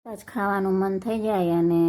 જ ખાવાનું મન થઈ જાય અને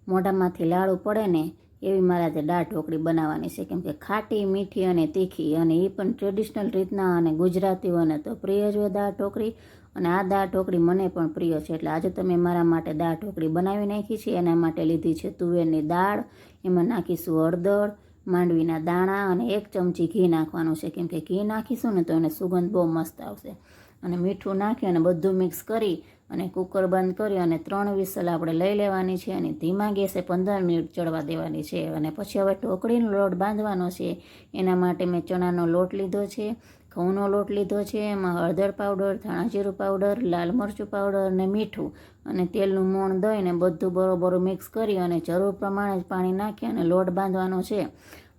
મોઢામાંથી લાડુ પડે ને એવી મારે આજે દાળ ઢોકળી બનાવવાની છે. કેમ કે ખાટી, મીઠી અને તીખી, અને એ પણ ટ્રેડિશનલ રીતના, અને ગુજરાતીઓને તો પ્રિય જ હોય દાળ ઢોકળી. અને આ દાળ ઢોકળી મને પણ પ્રિય છે, એટલે આજે તમે મારા માટે દાળ ઢોકળી બનાવી નાખી છે. એના માટે લીધી છે તુવેરની દાળ, એમાં નાખીશું હળદર, માંડવીના દાણા અને 1 ચમચી ઘી નાખવાનું છે. કેમ કે ઘી નાખીશું ને તો એને સુગંધ બહુ મસ્ત આવશે. અને મીઠું નાખી અને બધું મિક્સ કરી અને કુકર બંધ કરી અને 3 વિસલ આપણે લઈ લેવાની છે, અને ધીમા ગેસે 15 મિનિટ ચડવા દેવાની છે. અને પછી હવે ઢોકળીનો લોટ બાંધવાનો છે. એના માટે મેં ચણાનો લોટ લીધો છે, ઘઉંનો લોટ લીધો છે, એમાં હળદર પાવડર, ધાણા જીરું પાવડર, લાલ મરચું પાવડર અને મીઠું અને તેલનું મોણ દઈને બધું બરોબર મિક્સ કરી અને જરૂર પ્રમાણે જ પાણી નાખી અને લોટ બાંધવાનો છે.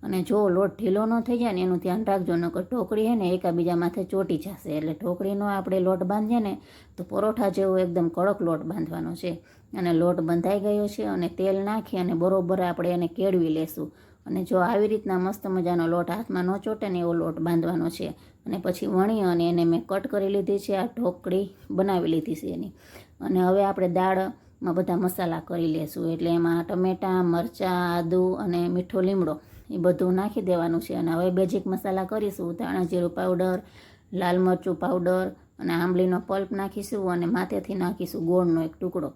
અને જો લોટ ઢીલો ન થઈ જાય ને એનું ધ્યાન રાખજો, નકર ઢોકળી છે ને એકાબીજા માથે ચોટી જશે. એટલે ઢોકળીનો આપણે લોટ બાંધીએ ને તો પરોઠા જેવો એકદમ કડક લોટ બાંધવાનો છે. અને લોટ બંધાઈ ગયો છે, અને તેલ નાખી અને બરોબર આપણે એને કેળવી લેશું. અને જો આવી રીતના મસ્ત મજાનો લોટ હાથમાં ન ચોટે ને એવો લોટ બાંધવાનો છે. અને પછી વણી અને એને મેં કટ કરી લીધી છે. આ ઢોકળી બનાવી લીધી છે એની. અને હવે આપણે દાળમાં બધા મસાલા કરી લેશું. એટલે એમાં ટમેટાં, મરચાં, આદુ અને મીઠો લીમડો એ બધું નાખી દેવાનું છે. અને હવે બેઝિક મસાલા કરીશું. ધાણા જીરું પાવડર, લાલ મરચું પાવડર અને આંબલીનો પલ્પ નાખીશું, અને માથેથી નાખીશું ગોળનો 1 ટુકડો.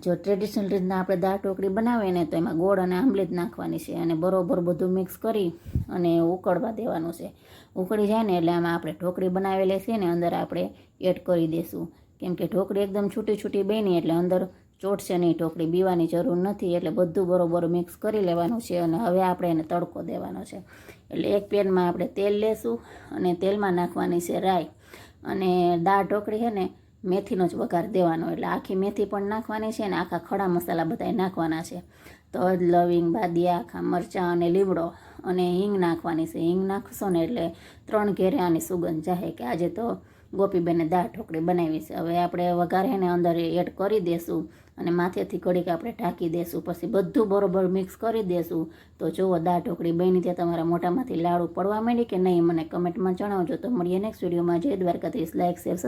જો ટ્રેડિશનલ રીતના આપણે દાળ ઢોકળી બનાવીએ ને તો એમાં ગોળ અને આંબલી જ નાખવાની છે. અને બરોબર બધું મિક્સ કરી અને ઉકળવા દેવાનું છે. ઉકળી જાય ને એટલે આમાં આપણે ઢોકળી બનાવેલી છે ને અંદર આપણે એડ કરી દઈશું. કેમ કે ઢોકળી એકદમ છૂટી છૂટી બની એટલે અંદર ચોટશે નહીં, ઢોકળી બીવાની જરૂર નથી. એટલે બધું બરોબર મિક્સ કરી લેવાનું છે. અને હવે આપણે એને તડકો દેવાનો છે. એટલે એક પેનમાં આપણે તેલ લેશું અને તેલમાં નાખવાની છે રાઈ. અને દાળ ઢોકળી છે ને મેથીનો જ વઘાર દેવાનો, એટલે આખી મેથી પણ નાખવાની છે અને આખા ખડા મસાલા બધા નાખવાના છે. તજ, લવિંગ, બાદિયા, આખા મરચાં અને લીમડો અને હિંગ નાખવાની છે. હિંગ નાખશો ને એટલે 3 ઘેરે આની સુગંધ જાહે કે આજે તો ગોપીબેને દાળ ઢોકળી બનાવી છે. હવે આપણે વઘાર એને અંદર એડ કરી દેશું અને માથેથી ઘડીક આપણે ઢાંકી દેશું. પછી બધું બરોબર મિક્સ કરી દેશું. તો જુઓ દાળ ઢોકળી બની. ત્યાં તમારા મોઢામાંથી લાડુ પડવા માંડી કે નહીં મને કમેન્ટમાં જણાવજો. તો મળીએ નેક્સ્ટ વિડીયોમાં. જય દ્વારકાધીશ. Like, share,